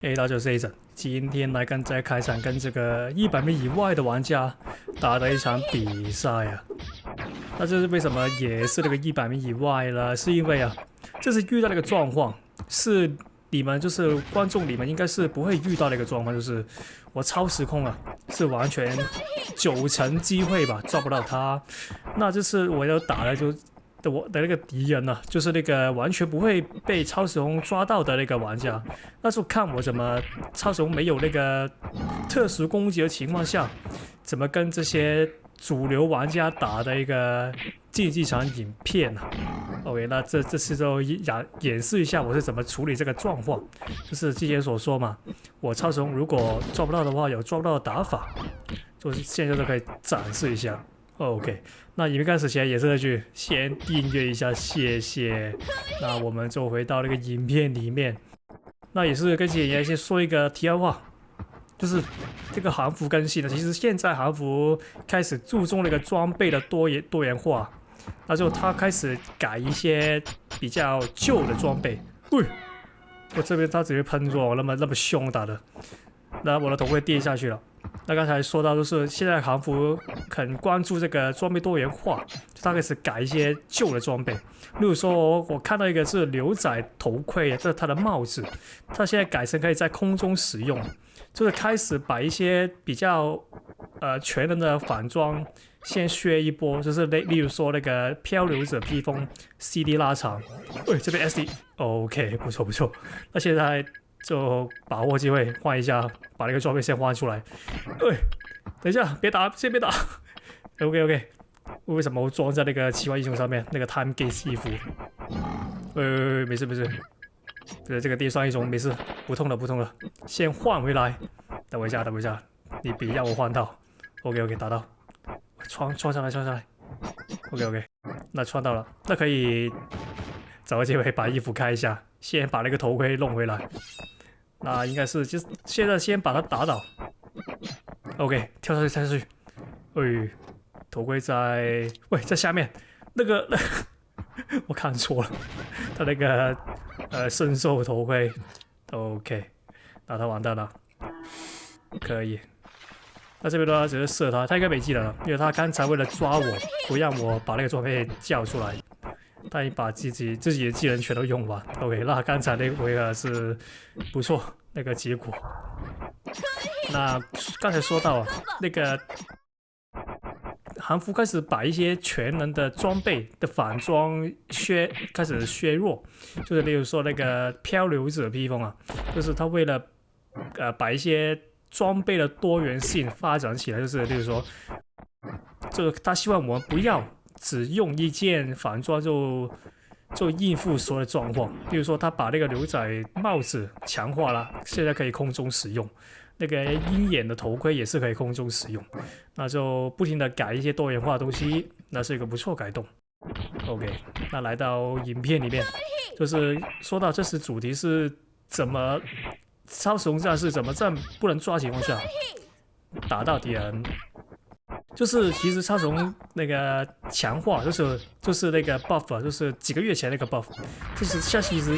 大家好，我是 Aceson，今天来跟在开场跟这个100米以外的玩家打的一场比赛啊。那这是为什么也是那个100米以外呢？是因为啊，这次遇到那个状况是你们就是观众，你们应该是不会遇到的一个状况，就是我超时空啊，是完全90%机会吧抓不到他。那这次我要打的我的那个敌人呢、就是那个完全不会被超时空抓到的那个玩家。那就看我怎么超时空没有那个特殊攻击的情况下，怎么跟这些主流玩家打的一个竞技场影片啊。OK， 那这次就演示一下我是怎么处理这个状况。就是之前所说嘛，我超时空如果抓不到的话，有抓不到的打法，就是现在就可以展示一下。OK， 那影片开始前也是那句，先订阅一下，谢谢。那我们就回到那个影片里面，那也是跟姐姐先说一个题外话，就是这个韩服更新了。其实现在韩服开始注重那个装备的多元化，那就他开始改一些比较旧的装备。喂，我这边他直接喷着我那么凶打的，那我的头盔跌下去了。那刚才说到，就是现在韩服很关注这个装备多元化，就他开始改一些旧的装备。例如说，我看到一个是牛仔头盔，这是它的帽子，它现在改成可以在空中使用，就是开始把一些比较全能的反装先削一波，就是例如说那个漂流者披风 CD 拉长，喂，这边 SD，OK， 不错不错。那现在就把握机会换一下，把那个装备先换出来。喂，等一下，别打，先别打。OK， 为什么我装在那个奇幻英雄上面？那个 Time Gaze 衣服。没事没事，这个地上英雄没事，不痛了，先换回来。等我一下，你别让我换到。OK， 打到，穿上来。OK， 那穿到了，那可以找个机会把衣服开一下，先把那个头盔弄回来。那应该是就是现在先把他打倒。OK， 跳下去。头盔在下面。那个我看错了，他那个圣兽头盔。OK， 那他完蛋了。可以。那这边的话只是射他，他应该没技能了，因为他刚才为了抓我，不让我把那个装备叫出来，他已经把自己的技能全都用完。OK， 那刚才那回合是不错那个结果。那刚才说到啊，那个韩服开始把一些全能的装备的反装开始削弱，就是例如说那个漂流者披风啊，就是他为了把一些装备的多元性发展起来，就是例如说，他希望我们不要只用一件反装就应付所有的状况。比如说，他把那个牛仔帽子强化了，现在可以空中使用。那个鹰眼的头盔也是可以空中使用。那就不停的改一些多元化的东西，那是一个不错改动。OK， 那来到影片里面，就是说到这次主题是怎么超时空战士怎么在不能抓情况下打到敌人。就是其实超时空那个强化，就是那个 buff， 就是几个月前那个 buff， 就是其实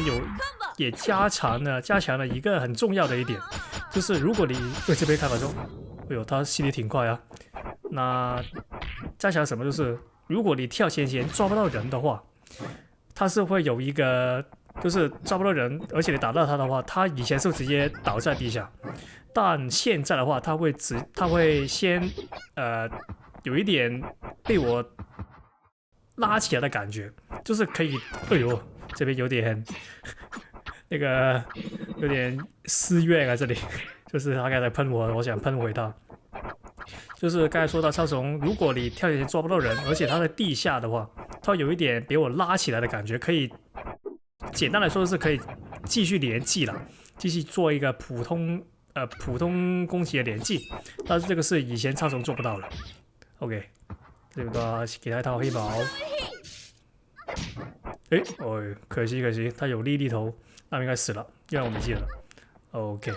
也加强了一个很重要的一点，就是如果你这边开发中，他吸的挺快啊。那加强什么？就是如果你跳前抓不到人的话，它是会有一个，就是抓不到人，而且你打到他的话，他以前是直接倒在地下。但现在的话，他会先有一点被我拉起来的感觉，就是可以，这边有点那个有点私怨啊，这里就是他刚才喷我，我想喷回他。就是刚才说到超时空，如果你跳前抓不到人，而且他在地下的话，他有一点被我拉起来的感觉，可以简单来说是可以继续连击了，继续做一个普通攻击的连击，但是这个是以前超时空做不到的。OK， 这个给他一套黑宝。可惜，他有粒头，那应该死了，因为我没记了。OK，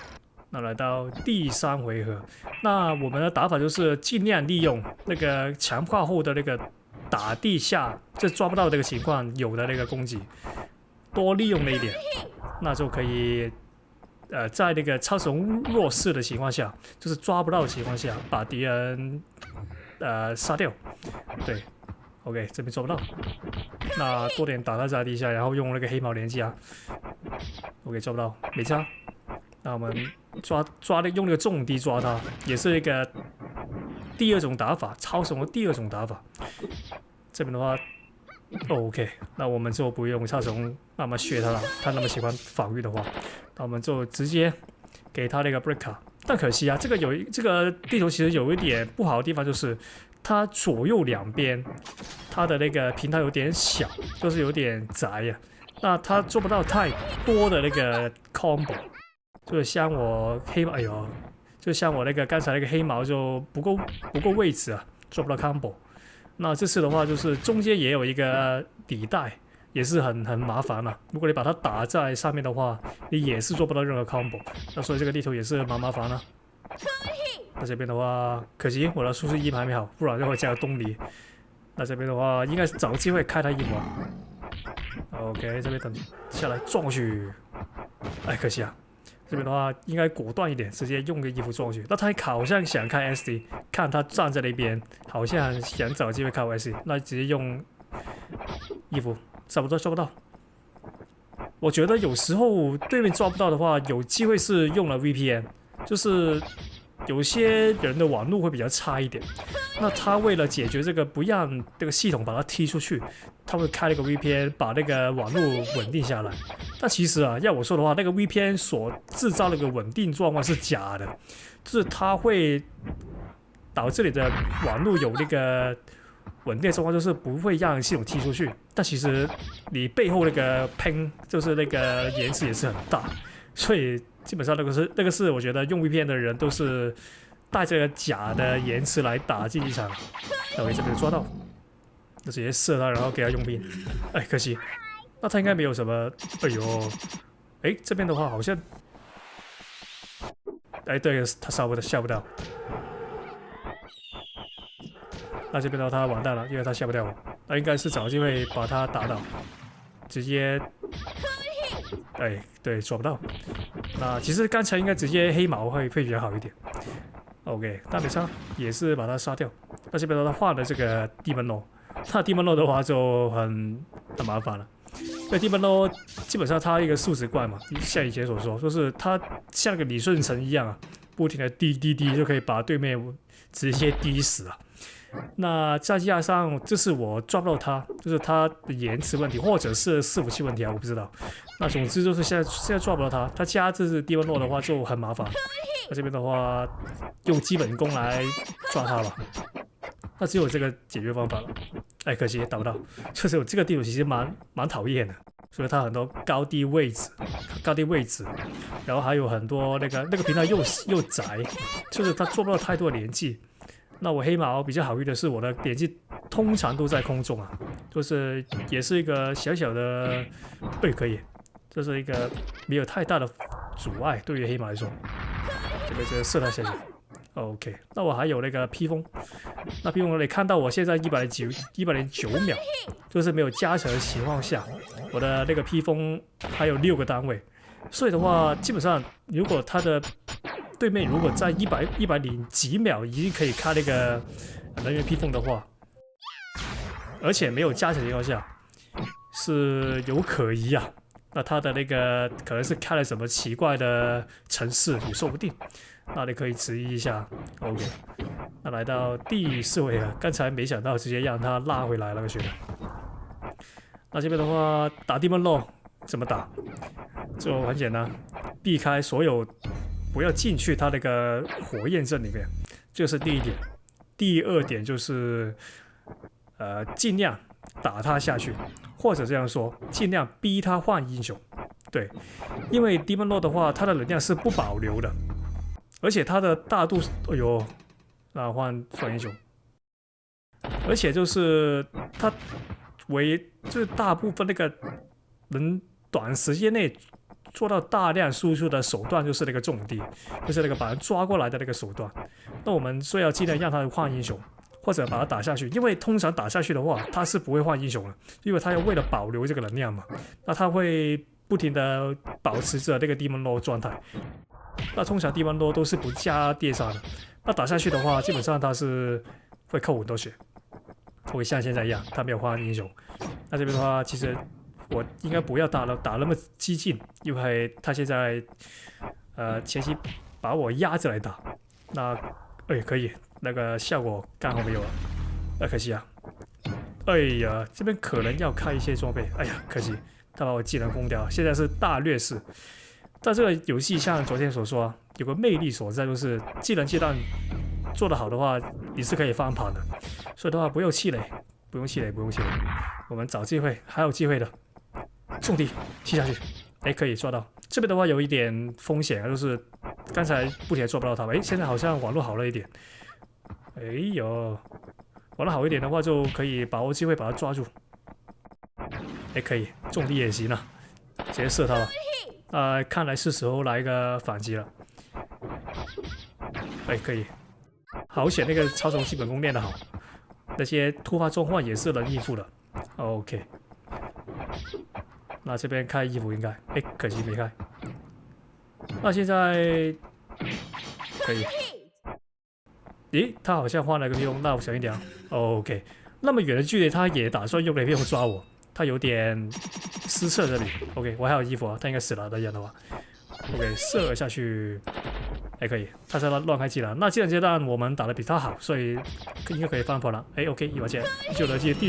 那来到第3回合，那我们的打法就是尽量利用那个强化后的那个打地下，这抓不到这个情况有的那个攻击，多利用那一点，那就可以在那个超雄弱势的情况下，就是抓不到的情况下，把敌人杀掉。对 ，OK， 这边抓不到，那多点打他在地下，然后用那个黑毛连击啊。OK， 抓不到，没差。那我们用那个重低抓他，也是一个第二种打法，超雄的第二种打法。这边的话。OK， 那我们就不用超雄慢慢削他了。他那么喜欢防御的话，那我们就直接给他那个 break 卡。但可惜啊，这个地图其实有一点不好的地方，就是它左右两边它的那个平台有点小，就是有点窄呀、那它做不到太多的那个 combo， 就像我哎呦，就像我那个刚才那个黑毛就不够位置啊，做不到 combo。那这次的话，就是中间也有一个底带，也是很麻烦了、如果你把它打在上面的话，你也是做不到任何 combo。那所以这个地图也是蛮麻烦的。那这边的话，可惜我的术士衣还没好，不然就会加个东篱。那这边的话，应该是找机会开他衣服啊。OK， 这边等下来撞过去。哎，可惜啊。这边的话应该果断一点，直接用个衣服撞过去。那他好像想开 SD， 看他站在那边，好像想找机会开 SD， 那直接用衣服抓不到。我觉得有时候对面抓不到的话，有机会是用了 VPN， 就是有些人的网络会比较差一点，那他为了解决这个，不让这个系统把它踢出去，他会开了个 VPN， 把那个网络稳定下来。但其实啊，要我说的话，那个 VPN 所制造那个稳定状况是假的，就是它会导致你的网络有那个稳定状况，就是不会让系统踢出去。但其实你背后那个ping，就是那个延迟也是很大，所以基本上那个是我觉得用 VPN 的人都是带着假的延迟来打竞技场。那我这边抓到，就直接射他，然后给他用兵。哎，可惜。那他应该没有什么，哎呦，哎，这边的话好像，哎，对，他下不到。那这边的话他完蛋了，因为他下不掉我，那应该是找机会把他打倒，直接，哎，对，抓不到。那其实刚才应该直接黑毛会比较好一点。OK， 大美差也是把他杀掉。那这边的话他换了这个地门楼，那地门楼的话就很麻烦了。因为地门楼基本上它一个数值怪嘛，像以前所说，就是它像那个李舜臣一样啊，不停的滴就可以把对面直接滴死啊。那再加上这是我抓不到它，就是它的延迟问题，或者是伺服器问题啊，我不知道。那总之就是现在抓不到它，它加这是地门楼的话就很麻烦。那这边的话用基本功来抓它吧，那只有这个解决方法了。哎，可惜打不到，就是这个地图其实蛮讨厌的，所以它很多高低位置，然后还有很多那个平台又窄，就是它做不到太多的连击。那我黑毛比较好运的是，我的连击通常都在空中啊，就是也是一个小小的，对，可以，这是一个没有太大的阻碍对于黑毛来说，这个就射他下去。OK， 那我还有那个披风，那披风你看到我现在109秒，就是没有加成的情况下，我的那个披风还有6个单位，所以的话，基本上如果他的对面如果在100几秒已经可以开那个能源披风的话，而且没有加成的情况下，是有可疑啊。那他的那个可能是开了什么奇怪的程式也说不定。那你可以质疑一下 ，OK。那来到第4回合，刚才没想到直接让他拉回来了，我觉得。那这边的话，打地门漏怎么打？就很简单，避开所有，不要进去他那个火焰阵里面，这是第一点。第二点就是尽量打他下去，或者这样说，尽量逼他换英雄。对，因为 Demon Lord 的话，他的能量是不保留的，而且他的大度，哎呦，那换英雄，而且就是他就是大部分那个能短时间内做到大量输出的手段，就是那个重地，就是那个把人抓过来的那个手段。那我们所以要尽量让他换英雄，或者把他打下去，因为通常打下去的话，他是不会换英雄的，因为他要为了保留这个能量嘛，那他会不停的保持着那个地门落状态。那通常地门落都是不加跌杀的，那打下去的话，基本上它是会扣很多血，会像现在一样，它没有换英雄。那这边的话，其实我应该不要打那么激进，因为他现在前期把我压着来打，那可以，那个效果刚好没有了，可惜啊。哎呀，这边可能要开一些装备，哎呀，可惜他把我技能封掉，现在是大劣势。但这个游戏像昨天所说，有个魅力所在，就是技能阶段做得好的话，你是可以翻盘的。所以的话，不用气馁，不用气馁，不用气馁，我们找机会，还有机会的。重地踢下去，可以抓到。这边的话有一点风险啊，就是刚才不停抓不到他，现在好像网络好了一点。哎呦，网络好一点的话，就可以把握机会把他抓住。可以，重地也行啊，直接射他了。看来是时候来一个反击了。可以，好险那个超虫基本功练得好，那些突发状况也是能应付的。OK。那这边开衣服应该，可惜没开。那现在可以。咦，他好像换了个屁用，那我小心点啊。OK， 那么远的距离他也打算用雷屁用抓我，他有点失策这里。OK， 我还有衣服啊，他应该死了的，这样的话。OK， 射下去，可以。他在乱开技能，那技能阶段我们打得比他好，所以应该可以翻盘了。OK， 一把剑，就能进第